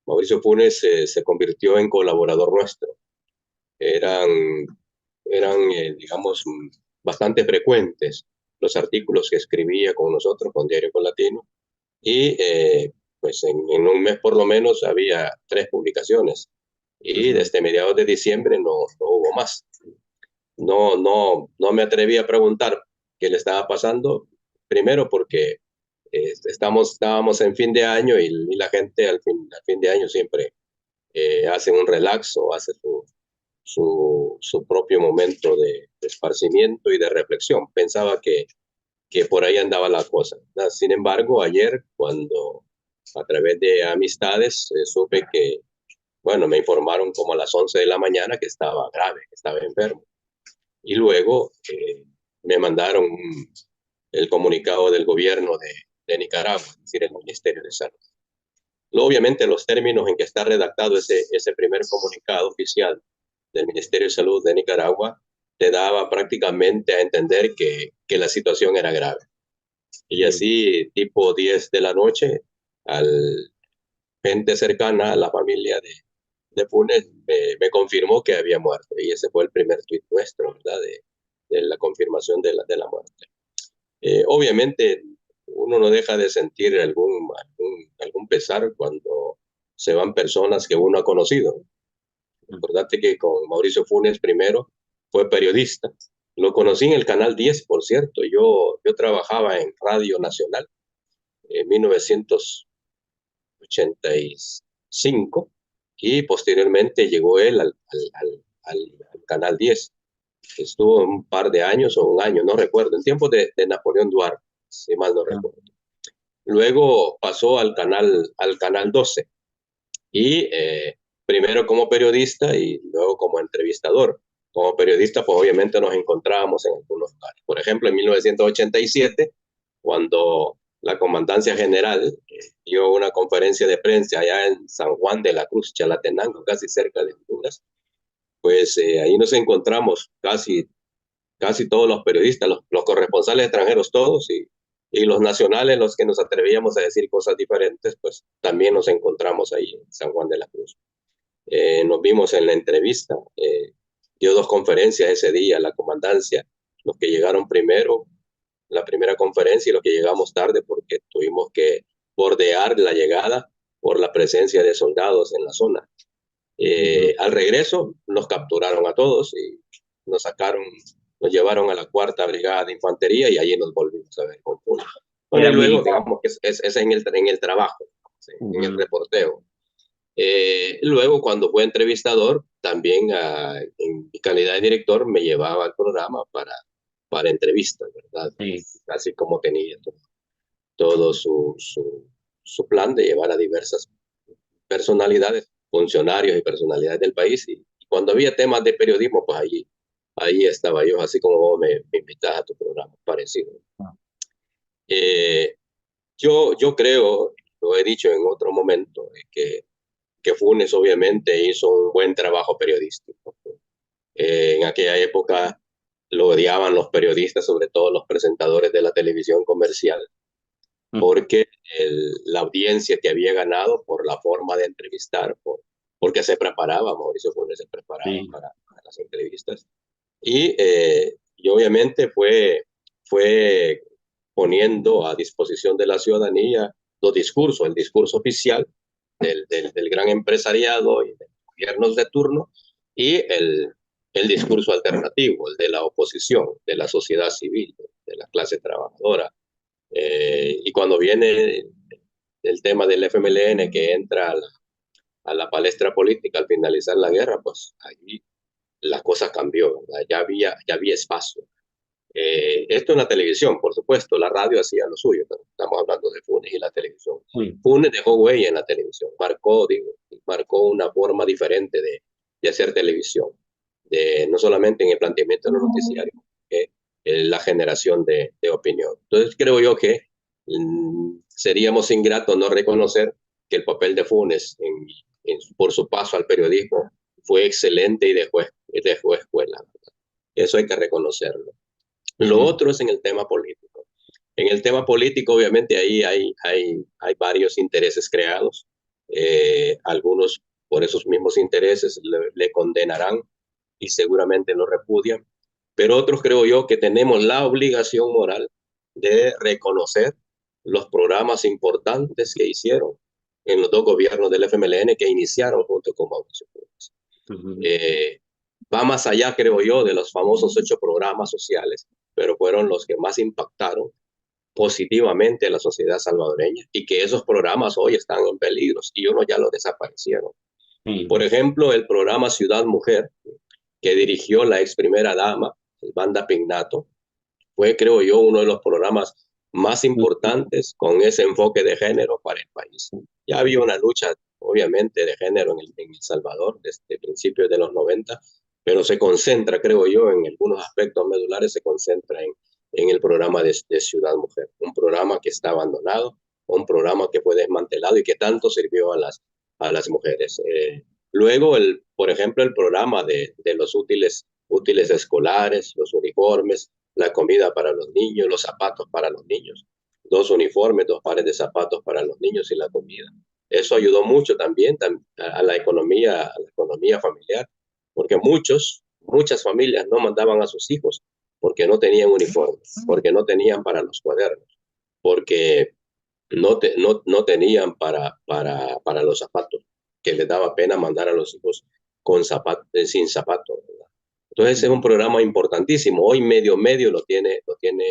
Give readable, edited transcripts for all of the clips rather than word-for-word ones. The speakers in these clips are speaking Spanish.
Mauricio Funes se convirtió en colaborador nuestro. Eran, digamos, bastante frecuentes los artículos que escribía con nosotros, con Diario Con Latino, y pues en un mes por lo menos había 3 publicaciones, y Ujú. desde mediados de diciembre no hubo más. No me atreví a preguntar qué le estaba pasando, primero porque estábamos en fin de año y la gente al fin de año siempre hace un relax o hace su propio momento de esparcimiento y de reflexión. Pensaba que por ahí andaba la cosa. Sin embargo, ayer, cuando a través de amistades supe que, bueno, me informaron como a las 11 de la mañana que estaba grave, que estaba enfermo. Y luego me mandaron el comunicado del gobierno de Nicaragua, es decir, el Ministerio de Salud. Obviamente, los términos en que está redactado ese primer comunicado oficial del Ministerio de Salud de Nicaragua te daba prácticamente a entender que la situación era grave. Y Sí. así, tipo 10 de la noche, al gente cercana a la familia de Funes me confirmó que había muerto. Y ese fue el primer tuit nuestro, ¿verdad? De la confirmación de la muerte. Obviamente, uno no deja de sentir algún pesar cuando se van personas que uno ha conocido. Recordate que con Mauricio Funes primero fue periodista. Lo conocí en el Canal 10, por cierto. Yo trabajaba en Radio Nacional en 1985 y posteriormente llegó él al Canal 10. Estuvo un par de años o un año, no recuerdo, en tiempos de Napoleón Duarte, si mal no Ah, recuerdo. Luego pasó al canal 12 y primero como periodista y luego como entrevistador. Como periodista, pues obviamente nos encontrábamos en algunos lugares. Por ejemplo, en 1987, cuando la Comandancia General dio una conferencia de prensa allá en San Juan de la Cruz, Chalatenango, casi cerca de Honduras, pues ahí nos encontramos casi todos los periodistas, los corresponsales extranjeros todos y los nacionales, los que nos atrevíamos a decir cosas diferentes, pues también nos encontramos ahí en San Juan de la Cruz. Nos vimos en la entrevista, dio 2 conferencias ese día, la comandancia, los que llegaron primero, la primera conferencia y los que llegamos tarde porque tuvimos que bordear la llegada por la presencia de soldados en la zona. ujú. Al regreso nos capturaron a todos y nos sacaron, nos llevaron a la 4ª Brigada de Infantería y allí nos volvimos a ver con Puna. Bueno, y Era luego, militar. digamos que es en el trabajo, ¿sí? En el Ujú. reporteo. Luego, cuando fue entrevistador, también en mi calidad de director me llevaba al programa para entrevistas, ¿verdad? Sí. Así como tenía todo su plan de llevar a diversas personalidades, funcionarios y personalidades del país. Y cuando había temas de periodismo, pues ahí estaba yo, así como vos me invitas a tu programa, parecido. Ah, Eh, yo creo, lo he dicho en otro momento, que Funes obviamente hizo un buen trabajo periodístico. En aquella época lo odiaban los periodistas, sobre todo los presentadores de la televisión comercial, mm, porque la audiencia que había ganado por la forma de entrevistar, porque se preparaba, Mauricio Funes se preparaba sí. para las entrevistas. Y obviamente fue poniendo a disposición de la ciudadanía 2 discursos, el discurso oficial del gran empresariado y de los gobiernos de turno y el discurso alternativo, el de la oposición, de la sociedad civil, de la clase trabajadora. Y cuando viene el tema del FMLN que entra a la palestra política al finalizar la guerra, pues ahí la cosa cambió, ¿verdad? Ya había espacio. Esto en la televisión, por supuesto, la radio hacía lo suyo, ¿no? Estamos hablando de Funes y la televisión. Sí. Funes dejó huella en la televisión, marcó una forma diferente de hacer televisión, no solamente en el planteamiento de los noticiarios, eh, la generación de opinión. Entonces creo yo que seríamos ingratos no reconocer que el papel de Funes por su paso al periodismo fue excelente y dejó escuela. Eso hay que reconocerlo. Lo Ujú. otro es en el tema político. En el tema político, obviamente, ahí hay varios intereses creados. Algunos por esos mismos intereses le condenarán y seguramente lo repudian, pero otros creo yo que tenemos la obligación moral de reconocer los programas importantes que hicieron en los dos gobiernos del FMLN que iniciaron junto con Mauricio Funes. Va más allá, creo yo, de los famosos 8 programas sociales, pero fueron los que más impactaron positivamente a la sociedad salvadoreña y que esos programas hoy están en peligro y unos ya los desaparecieron. Por ejemplo, el programa Ciudad Mujer, que dirigió la ex primera dama, Banda Pignato, fue, creo yo, uno de los programas más importantes con ese enfoque de género para el país. Ya había una lucha, obviamente, de género en El Salvador desde principios de los 90, pero se concentra, creo yo, en algunos aspectos medulares, se concentra en el programa de Ciudad Mujer, un programa que está abandonado, un programa que fue desmantelado y que tanto sirvió a las mujeres. Luego, por ejemplo, el programa de los útiles escolares, los uniformes, la comida para los niños, los zapatos para los niños, 2 uniformes, 2 pares de zapatos para los niños y la comida. Eso ayudó mucho también a la economía familiar, porque muchas familias no mandaban a sus hijos porque no tenían uniformes, porque no tenían para los cuadernos, porque no tenían para los zapatos, que les daba pena mandar a los hijos sin zapatos, ¿verdad? Entonces es un programa importantísimo. Hoy medio lo tiene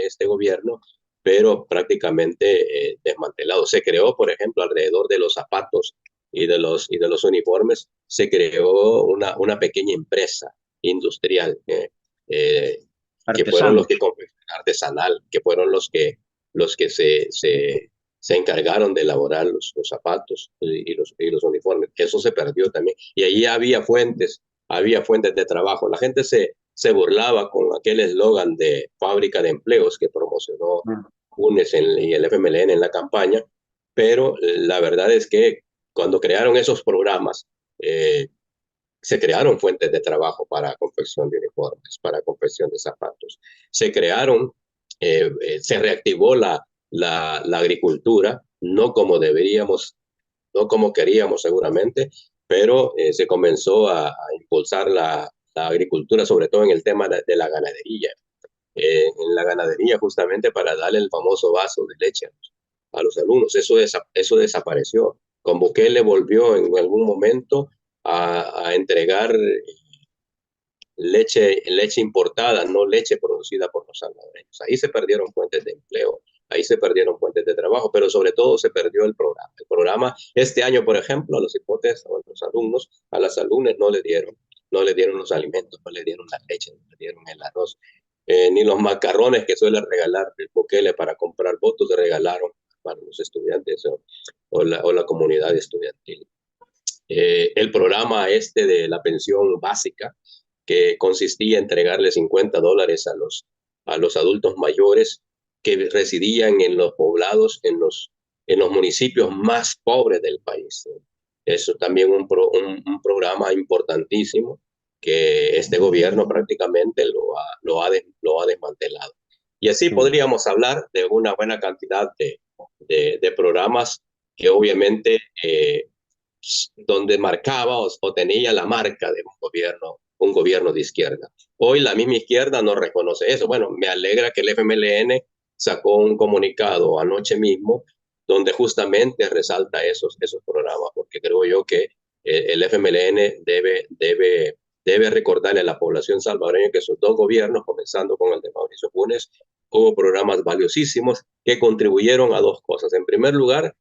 este gobierno, pero prácticamente desmantelado. Se creó, por ejemplo, alrededor de los zapatos y de los uniformes, se creó una pequeña empresa industrial que fueron los que artesanal, que fueron los que se encargaron de elaborar los zapatos y los uniformes. Eso se perdió también. Y allí había fuentes de trabajo. La gente se burlaba con aquel eslogan de fábrica de empleos que promocionó UNES y el FMLN en la campaña, pero la verdad es que cuando crearon esos programas, se crearon fuentes de trabajo para confección de uniformes, para confección de zapatos. Se reactivó la agricultura, no como deberíamos, no como queríamos seguramente, pero se comenzó a impulsar la agricultura, sobre todo en el tema de la ganadería. En la ganadería justamente para darle el famoso vaso de leche a los alumnos. Eso desapareció. Con Bukele volvió en algún momento a entregar leche importada, no leche producida por los salvadoreños. Ahí se perdieron fuentes de empleo, ahí se perdieron fuentes de trabajo, pero sobre todo se perdió el programa. El programa, este año, por ejemplo, a los hipotes, a los alumnos, a las alumnas no le dieron los alimentos, no le dieron la leche, no le dieron el arroz, ni los macarrones que suele regalar el Bukele para comprar votos, le regalaron para los estudiantes o la comunidad estudiantil. El programa de la pensión básica, que consistía en entregarle $50 a los adultos mayores que residían en los poblados, en los municipios más pobres del país. Eso también un programa importantísimo que este gobierno prácticamente lo ha desmantelado. Y así podríamos hablar de una buena cantidad de programas que obviamente donde marcaba o tenía la marca de un gobierno de izquierda. Hoy la misma izquierda no reconoce eso. Bueno, me alegra que el FMLN sacó un comunicado anoche mismo donde justamente resalta esos programas, porque creo yo que el FMLN debe recordarle a la población salvadoreña que sus dos gobiernos, comenzando con el de Mauricio Funes, hubo programas valiosísimos que contribuyeron a dos cosas. En primer lugar,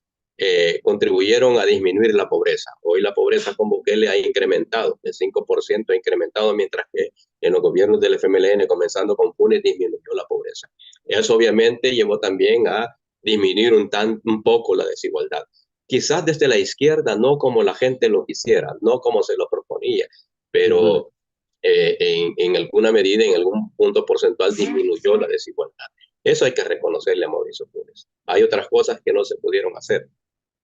contribuyeron a disminuir la pobreza. Hoy la pobreza con Bukele ha incrementado, el 5% ha incrementado, mientras que en los gobiernos del FMLN, comenzando con Funes, disminuyó la pobreza. Eso obviamente llevó también a disminuir un poco la desigualdad. Quizás desde la izquierda, no como la gente lo quisiera, no como se lo proponía, pero en alguna medida, en algún punto porcentual, disminuyó la desigualdad. Eso hay que reconocerle a Mauricio Funes. Hay otras cosas que no se pudieron hacer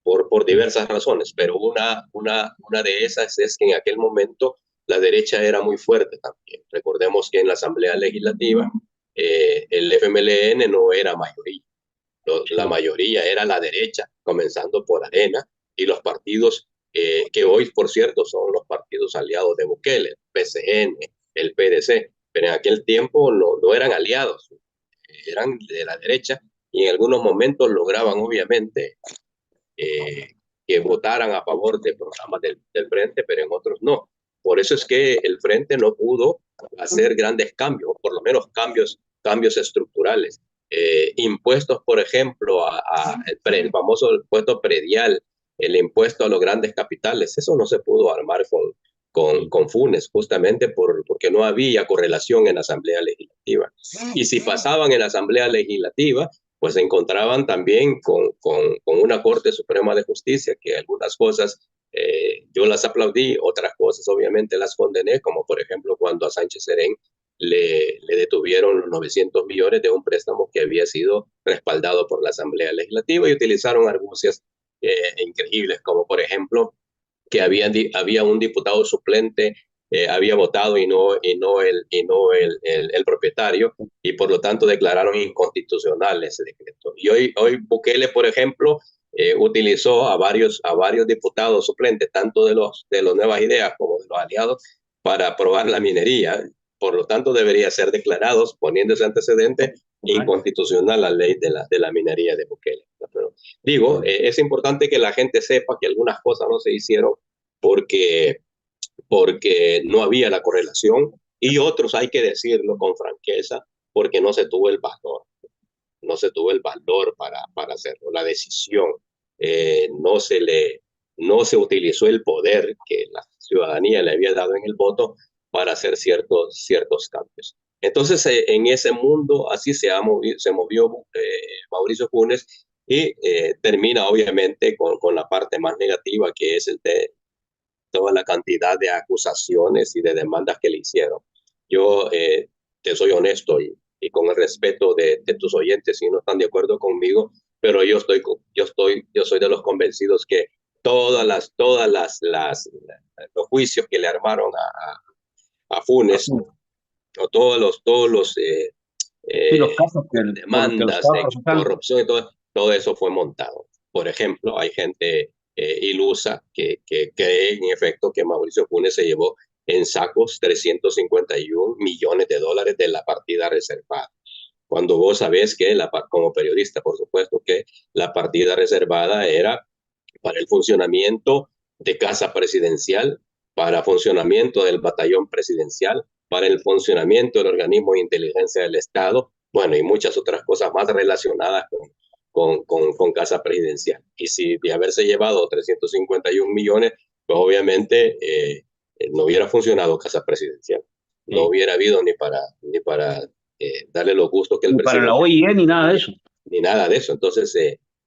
por diversas razones, pero una de esas es que en aquel momento la derecha era muy fuerte también. Recordemos que en la Asamblea Legislativa el FMLN no era mayoría, la mayoría era la derecha, comenzando por Arena y los partidos que hoy, por cierto, son los partidos aliados de Bukele, el PCN, el PDC, pero en aquel tiempo no eran aliados, eran de la derecha y en algunos momentos lograban, obviamente, que votaran a favor de programas del Frente, pero en otros no. Por eso es que el Frente no pudo hacer grandes cambios, por lo menos cambios estructurales. Impuestos, por ejemplo, el famoso impuesto predial, el impuesto a los grandes capitales, eso no se pudo armar con Funes, justamente porque no había correlación en la Asamblea Legislativa. Y si pasaban en la Asamblea Legislativa, pues se encontraban también con una Corte Suprema de Justicia que algunas cosas yo las aplaudí, otras cosas obviamente las condené, como por ejemplo cuando a Sánchez Serén le detuvieron los 900 millones de un préstamo que había sido respaldado por la Asamblea Legislativa y utilizaron argucias increíbles, como por ejemplo que había un diputado suplente, había votado y no el propietario, y por lo tanto declararon inconstitucional ese decreto. Y hoy Bukele, por ejemplo, utilizó a varios diputados suplentes, tanto de los Nuevas Ideas como de los aliados, para aprobar la minería. Por lo tanto, debería ser declarados, poniendo ese antecedente, inconstitucional la ley de la minería de Bukele. Pero digo, es importante que la gente sepa que algunas cosas no se hicieron porque, porque no había la correlación y otros, hay que decirlo con franqueza, porque no se tuvo el valor, no se tuvo el valor para hacerlo. La decisión no se utilizó el poder que la ciudadanía le había dado en el voto para hacer ciertos cambios. Entonces, en ese mundo así se movió Mauricio Funes y termina obviamente con la parte más negativa, que es el de toda la cantidad de acusaciones y de demandas que le hicieron. Yo te soy honesto y con el respeto de tus oyentes, si no están de acuerdo conmigo, pero yo soy de los convencidos que los juicios que le armaron a Funes, o todos los los casos demandas de corrupción y todo eso fue montado. Por ejemplo, hay gente ilusa que cree en efecto que Mauricio Funes se llevó en sacos 351 millones de dólares de la partida reservada. Cuando vos sabés que, como periodista, por supuesto, que la partida reservada era para el funcionamiento de Casa Presidencial, para funcionamiento del batallón presidencial, para el funcionamiento del organismo de inteligencia del Estado, bueno, y muchas otras cosas más relacionadas con Casa Presidencial. Y si de haberse llevado 351 millones, pues obviamente no hubiera funcionado Casa Presidencial. No hubiera habido ni para darle los gustos que el ni presidente... para la OIE ni nada de eso. Ni nada de eso. Entonces,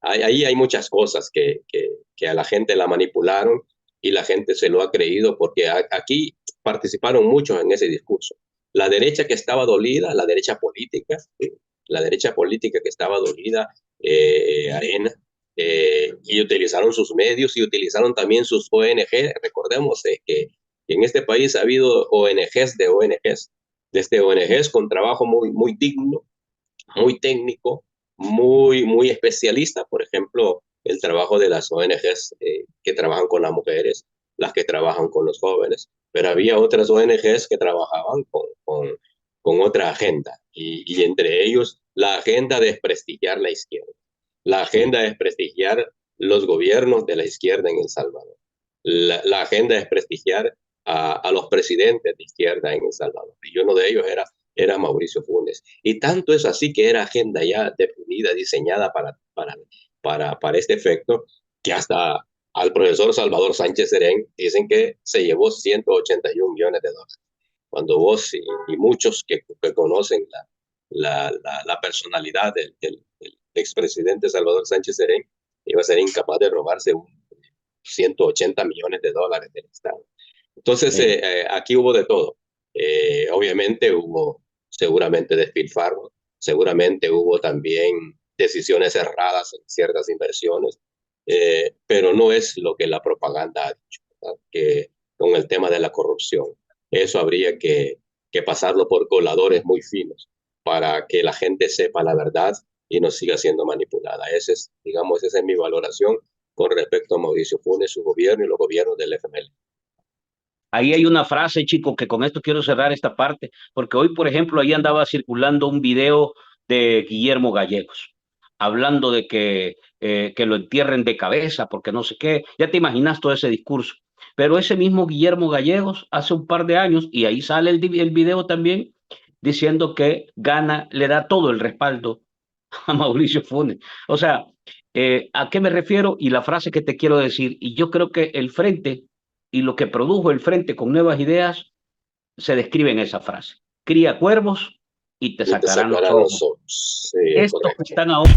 ahí hay muchas cosas que a la gente la manipularon y la gente se lo ha creído porque aquí participaron muchos en ese discurso. La derecha que estaba dolida, la derecha política, la derecha política que estaba dolida, Arena, y utilizaron sus medios y utilizaron también sus ONG. Recordemos que en este país ha habido ONGs de ONGs, desde ONGs con trabajo muy digno, muy técnico, muy especialista. Por ejemplo, el trabajo de las ONGs que trabajan con las mujeres, las que trabajan con los jóvenes, pero había otras ONGs que trabajaban con otra agenda, y entre ellos la agenda de desprestigiar la izquierda, la agenda de desprestigiar los gobiernos de la izquierda en El Salvador, la agenda de desprestigiar a los presidentes de izquierda en El Salvador, y uno de ellos era Mauricio Funes. Y tanto es así que era agenda ya definida, diseñada para este efecto, que hasta al profesor Salvador Sánchez Serén dicen que se llevó 181 millones de dólares. Cuando vos y muchos que conocen la personalidad del expresidente Salvador Sánchez Serén, iba a ser incapaz de robarse 180 millones de dólares del Estado. Entonces, aquí hubo de todo. Obviamente hubo seguramente despilfarro, seguramente hubo también decisiones erradas en ciertas inversiones, pero no es lo que la propaganda ha dicho, ¿verdad? Que con el tema de la corrupción, eso habría que pasarlo por coladores muy finos para que la gente sepa la verdad y no siga siendo manipulada. Esa es mi valoración con respecto a Mauricio Funes, su gobierno y los gobiernos del FML. Ahí hay una frase, chico, que con esto quiero cerrar esta parte, porque hoy, por ejemplo, ahí andaba circulando un video de Guillermo Gallegos, hablando de que lo entierren de cabeza, porque no sé qué. Ya te imaginas todo ese discurso. Pero ese mismo Guillermo Gallegos, hace un par de años, y ahí sale el video también, diciendo que Gana le da todo el respaldo a Mauricio Funes. O sea, ¿a qué me refiero? Y la frase que te quiero decir, y yo creo que el Frente y lo que produjo el Frente con nuevas ideas se describe en esa frase. Cría cuervos y te Y te sacarán los sacarán los ojos. ojos. Sí, es Estos que correcto. están ahora